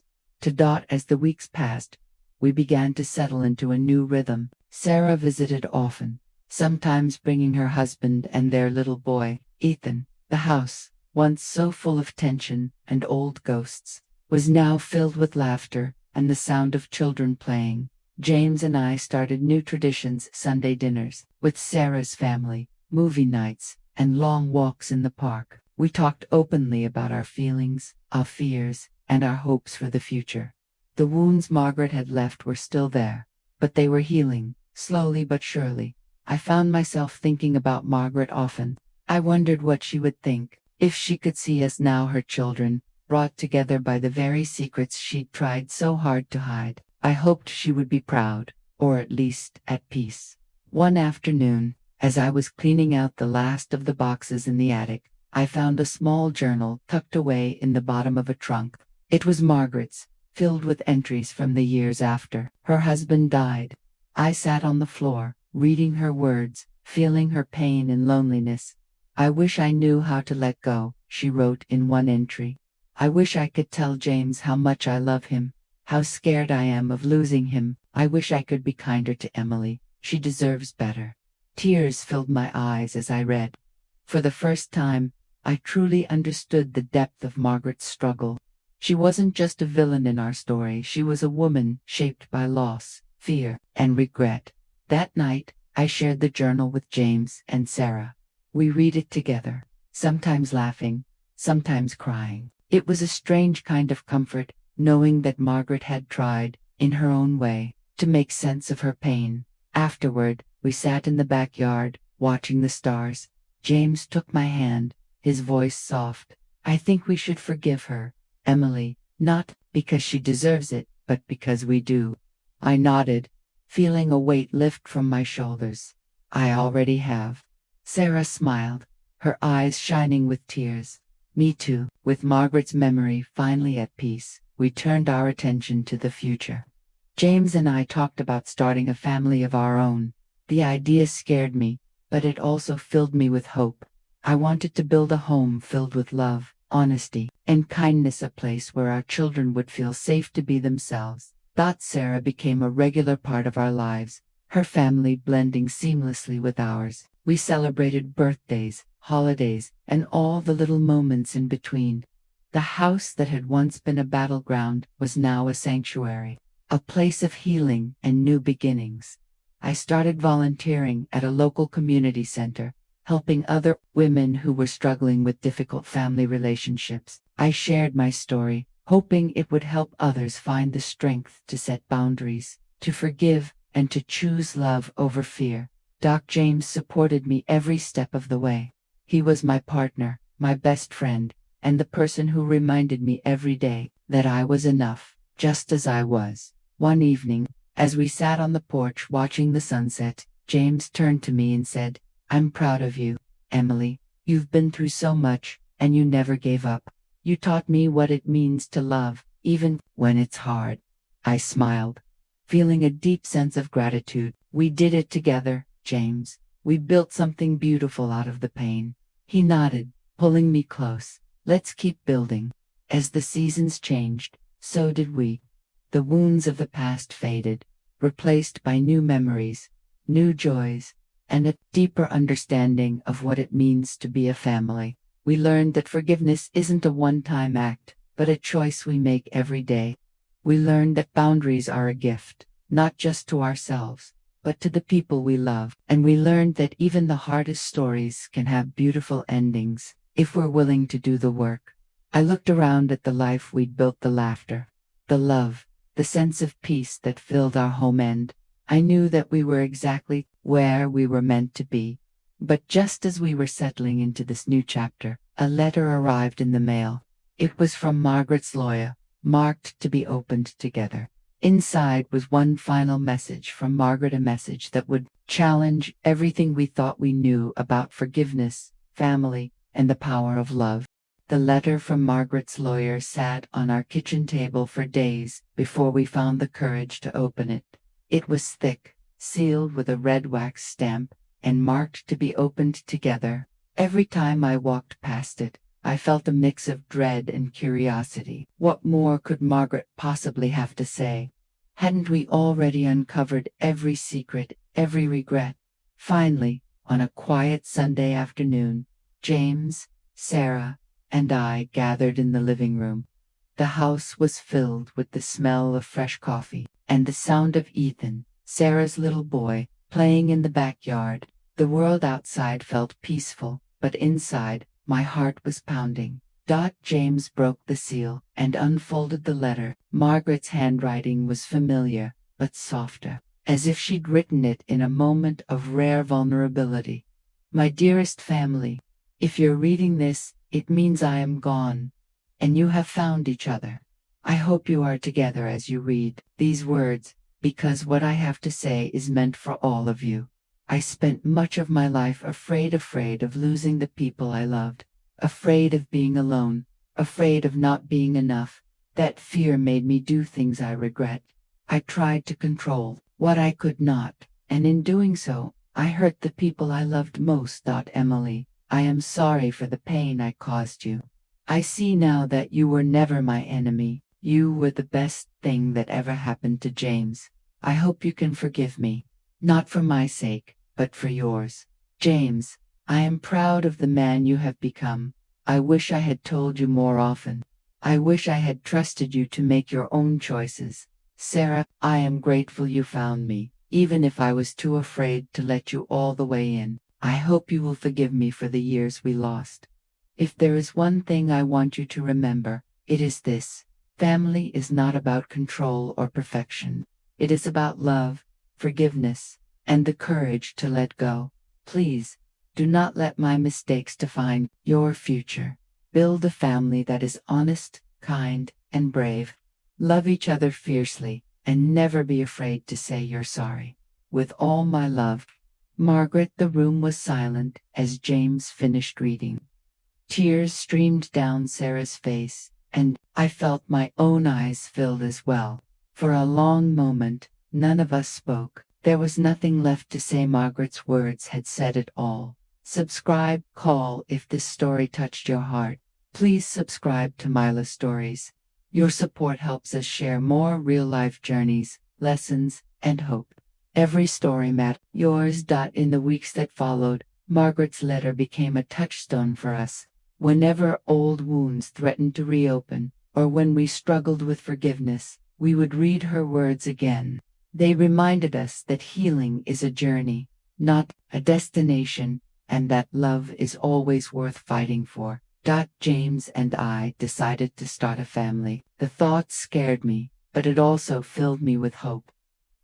As the weeks passed, we began to settle into a new rhythm. Sarah visited often, sometimes bringing her husband and their little boy, Ethan. The house, once so full of tension and old ghosts, was now filled with laughter and the sound of children playing. James and I started new traditions: Sunday dinners with Sarah's family, movie nights, and long walks in the park. We talked openly about our feelings, our fears, and our hopes for the future. The wounds Margaret had left were still there, but they were healing, slowly but surely. I found myself thinking about Margaret often. I wondered what she would think if she could see us now, her children, brought together by the very secrets she'd tried so hard to hide. I hoped she would be proud, or at least at peace. One afternoon, as I was cleaning out the last of the boxes in the attic, I found a small journal tucked away in the bottom of a trunk. It was Margaret's, filled with entries from the years after her husband died. I sat on the floor, reading her words, feeling her pain and loneliness. "I wish I knew how to let go," she wrote in one entry. "I wish I could tell James how much I love him, how scared I am of losing him. I wish I could be kinder to Emily. She deserves better." Tears filled my eyes as I read. For the first time, I truly understood the depth of Margaret's struggle. She wasn't just a villain in our story, she was a woman shaped by loss, fear, and regret. That night, I shared the journal with James and Sarah. We read it together, sometimes laughing, sometimes crying. It was a strange kind of comfort, knowing that Margaret had tried, in her own way, to make sense of her pain. Afterward, we sat in the backyard, watching the stars. James took my hand, his voice soft. "I think we should forgive her, Emily, not because she deserves it, but because we do." I nodded, feeling a weight lift from my shoulders. "I already have." Sarah smiled, her eyes shining with tears. "Me too." With Margaret's memory finally at peace, we turned our attention to the future. James and I talked about starting a family of our own. The idea scared me, but it also filled me with hope. I wanted to build a home filled with love, honesty, and kindness, a place where our children would feel safe to be themselves. Sarah became a regular part of our lives, her family blending seamlessly with ours. We celebrated birthdays, holidays, and all the little moments in between. The house that had once been a battleground was now a sanctuary, a place of healing and new beginnings. I started volunteering at a local community center, helping other women who were struggling with difficult family relationships. I shared my story, hoping it would help others find the strength to set boundaries, to forgive, and to choose love over fear. James supported me every step of the way. He was my partner, my best friend, and the person who reminded me every day that I was enough, just as I was. One evening, as we sat on the porch watching the sunset, James turned to me and said, "I'm proud of you, Emily. You've been through so much, and you never gave up. You taught me what it means to love, even when it's hard." I smiled, feeling a deep sense of gratitude. "We did it together, James. We built something beautiful out of the pain." He nodded, pulling me close. "Let's keep building." As the seasons changed, so did we. The wounds of the past faded, replaced by new memories, new joys, and a deeper understanding of what it means to be a family. We learned that forgiveness isn't a one-time act, but a choice we make every day. We learned that boundaries are a gift, not just to ourselves, but to the people we love. And we learned that even the hardest stories can have beautiful endings if we're willing to do the work. I looked around at the life we'd built, the laughter, the love, the sense of peace that filled our home, and I knew that we were exactly where we were meant to be. But just as we were settling into this new chapter, a letter arrived in the mail. It was from Margaret's lawyer, marked to be opened together. Inside was one final message from Margaret, a message that would challenge everything we thought we knew about forgiveness, family, and the power of love. The letter from Margaret's lawyer sat on our kitchen table for days before we found the courage to open it. It was thick, sealed with a red wax stamp, and marked to be opened together. Every time I walked past it, I felt a mix of dread and curiosity. What more could Margaret possibly have to say? Hadn't we already uncovered every secret, every regret? Finally, on a quiet Sunday afternoon, James, Sarah, and I gathered in the living room. The house was filled with the smell of fresh coffee and the sound of Ethan, Sarah's little boy, playing in the backyard. The world outside felt peaceful, but inside, my heart was pounding. James broke the seal and unfolded the letter. Margaret's handwriting was familiar, but softer, as if she'd written it in a moment of rare vulnerability. My dearest family, if you're reading this, it means I am gone, and you have found each other. I hope you are together as you read these words, because what I have to say is meant for all of you. I spent much of my life afraid of losing the people I loved, afraid of being alone, afraid of not being enough. That fear made me do things I regret. I tried to control what I could not, and in doing so, I hurt the people I loved most. Emily, I am sorry for the pain I caused you. I see now that you were never my enemy. You were the best thing that ever happened to James. I hope you can forgive me. Not for my sake, but for yours. James, I am proud of the man you have become. I wish I had told you more often. I wish I had trusted you to make your own choices. Sarah, I am grateful you found me, even if I was too afraid to let you all the way in. I hope you will forgive me for the years we lost. If there is one thing I want you to remember, it is this. Family is not about control or perfection. It is about love, forgiveness, and the courage to let go. Please, do not let my mistakes define your future. Build a family that is honest, kind, and brave. Love each other fiercely, and never be afraid to say you're sorry. With all my love. Margaret. The room was silent as James finished reading. Tears streamed down Sarah's face, and I felt my own eyes filled as well. For a long moment, none of us spoke. There was nothing left to say. Margaret's words had said it all. Subscribe, call if this story touched your heart. Please subscribe to Myla Stories. Your support helps us share more real-life journeys, lessons, and hope. Every story matters. Yours. In the weeks that followed, Margaret's letter became a touchstone for us. Whenever old wounds threatened to reopen, or when we struggled with forgiveness, we would read her words again. They reminded us that healing is a journey, not a destination, and that love is always worth fighting for. James and I decided to start a family. The thought scared me, but it also filled me with hope.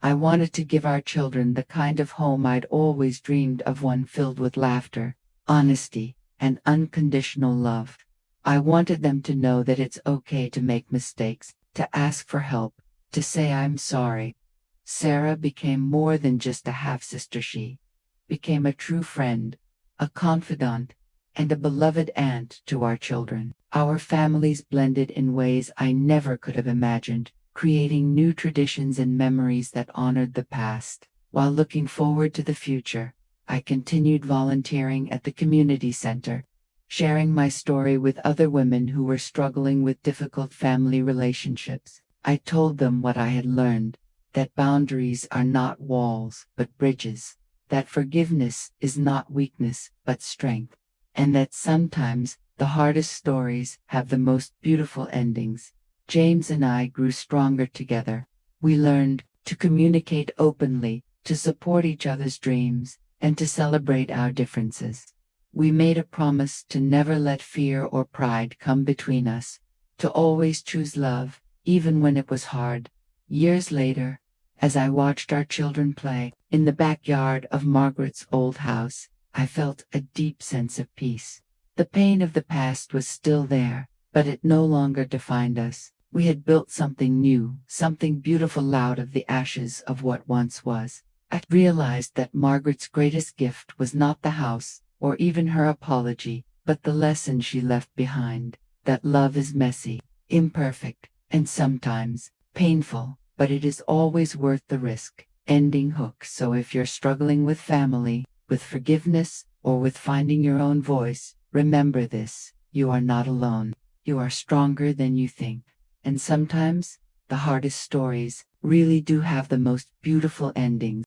I wanted to give our children the kind of home I'd always dreamed of, one filled with laughter, honesty, and unconditional love. I wanted them to know that it's okay to make mistakes, to ask for help, to say I'm sorry. Sarah became more than just a half-sister. She became a true friend, a confidant, and a beloved aunt to our children. Our families blended in ways I never could have imagined, creating new traditions and memories that honored the past. While looking forward to the future, I continued volunteering at the community center, sharing my story with other women who were struggling with difficult family relationships. I told them what I had learned, that boundaries are not walls, but bridges, that forgiveness is not weakness, but strength, and that sometimes the hardest stories have the most beautiful endings. James and I grew stronger together. We learned to communicate openly, to support each other's dreams, and to celebrate our differences. We made a promise to never let fear or pride come between us, to always choose love, even when it was hard. Years later, as I watched our children play in the backyard of Margaret's old house, I felt a deep sense of peace. The pain of the past was still there, but it no longer defined us. We had built something new, something beautiful out of the ashes of what once was. I realized that Margaret's greatest gift was not the house, or even her apology, but the lesson she left behind, that love is messy, imperfect, and sometimes painful, but it is always worth the risk. Ending hook. So if you're struggling with family, with forgiveness, or with finding your own voice, remember this: you are not alone. You are stronger than you think. And sometimes, the hardest stories really do have the most beautiful endings.